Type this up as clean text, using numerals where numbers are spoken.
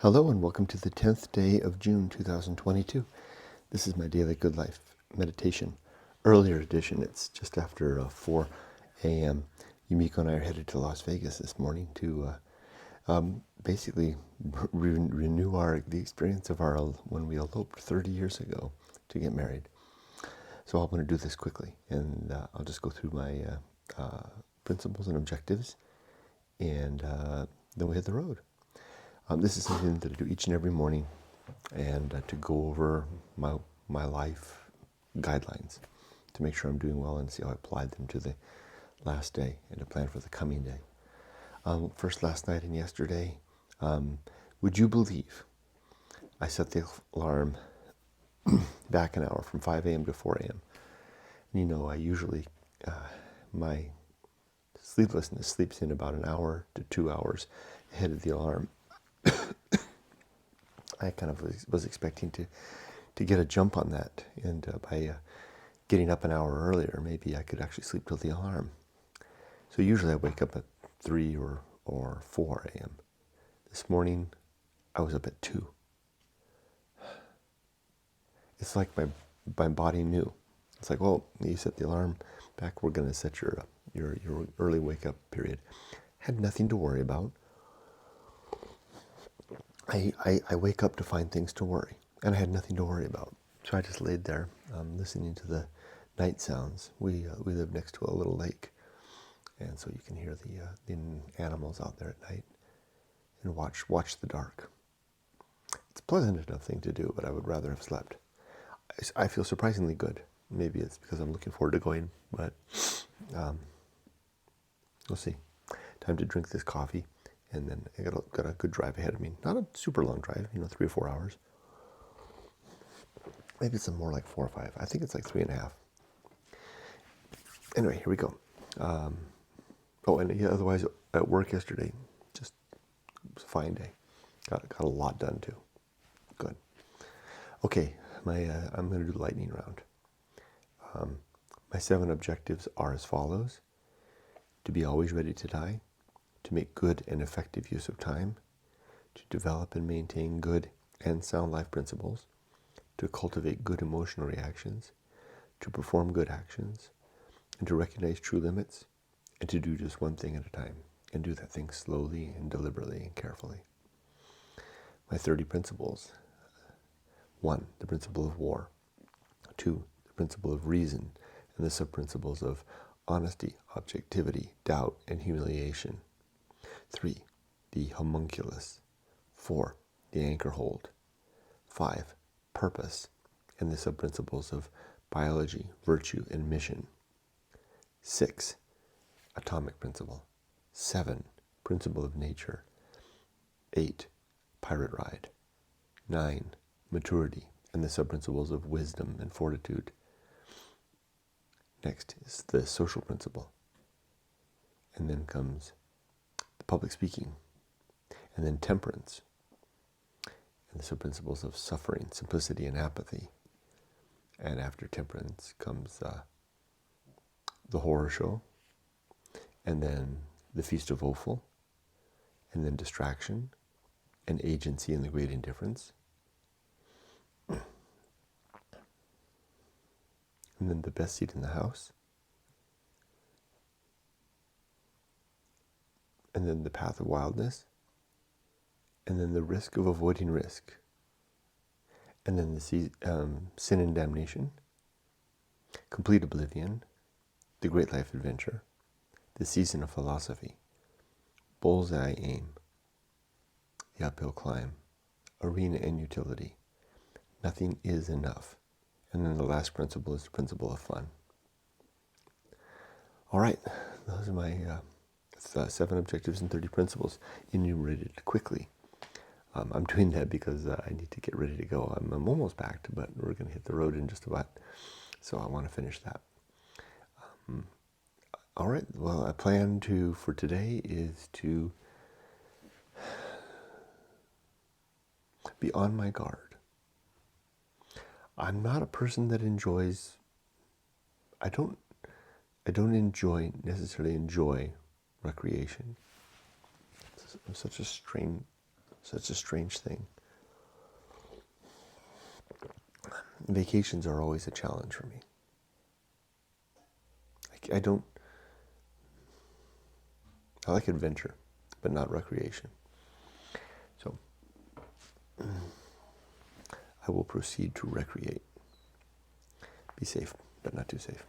Hello and welcome to the 10th day of June 2022. This is my daily good life meditation. Earlier edition, it's just after 4 a.m. Yumiko and I are headed to Las Vegas this morning to basically renew the experience of our when we eloped 30 years ago to get married. So I'm going to do this quickly, and I'll just go through my principles and objectives, and then we hit the road. This is something that I do each and every morning, and to go over my life guidelines to make sure I'm doing well and see how I applied them to the last day and to plan for the coming day. First, last night and yesterday, would you believe I set the alarm back an hour from 5 a.m. to 4 a.m. And you know, I usually, my sleeplessness sleeps in about an hour to 2 hours ahead of the alarm. I kind of was expecting to get a jump on that, and by getting up an hour earlier, maybe I could actually sleep till the alarm. So usually I wake up at 3 or 4 a.m. This morning, I was up at 2. It's like my body knew. It's like, well, you set the alarm back, we're going to set your early wake up period. Had nothing to worry about. I wake up to find things to worry, and I had nothing to worry about. So I just laid there listening to the night sounds. We live next to a little lake, and so you can hear the animals out there at night and watch the dark. It's a pleasant enough thing to do, but I would rather have slept. I feel surprisingly good. Maybe it's because I'm looking forward to going, but we'll see. Time to drink this coffee. And then I got a good drive ahead of me. Not a super long drive, 3 or 4 hours. Maybe it's more like 4 or 5. I think it's like 3.5. Anyway, here we go. And otherwise at work yesterday, just it was a fine day. Got a lot done too. Good. Okay, I'm going to do the lightning round. My 7 objectives are as follows: to be always ready to die, to make good and effective use of time, to develop and maintain good and sound life principles, to cultivate good emotional reactions, to perform good actions, and to recognize true limits, and to do just one thing at a time, and do that thing slowly and deliberately and carefully. My 30 principles: 1, the principle of war; 2, the principle of reason, and the sub-principles of honesty, objectivity, doubt, and humiliation; 3, the Homunculus; 4, the Anchorhold; 5, purpose, and the sub-principles of biology, virtue, and mission; 6, atomic principle; 7, principle of nature; 8, pirate ride; 9, maturity, and the sub-principles of wisdom and fortitude. Next is the social principle, and then comes public speaking, and then temperance, and the sub-principles of suffering, simplicity, and apathy. And after temperance comes the horror show, and then the Feast of Offal, and then distraction, and agency and the great indifference, and then the best seat in the house, and then the Path of Wildness, and then the risk of avoiding risk, and then the sin and damnation, complete oblivion, the great life adventure, the season of philosophy, bullseye aim, the uphill climb, arena and utility, nothing is enough, and then the last principle is the principle of fun. All right, those are my 7 objectives and 30 principles enumerated quickly. I'm doing that because I need to get ready to go. I'm almost packed, but we're going to hit the road in just about, so I want to finish that. All right, well, I plan for today is to be on my guard. I'm not a person that enjoys, I don't necessarily enjoy recreation. I'm such a such a strange thing. Vacations are always a challenge for me. I like adventure, but not recreation. So I will proceed to recreate. Be safe, but not too safe.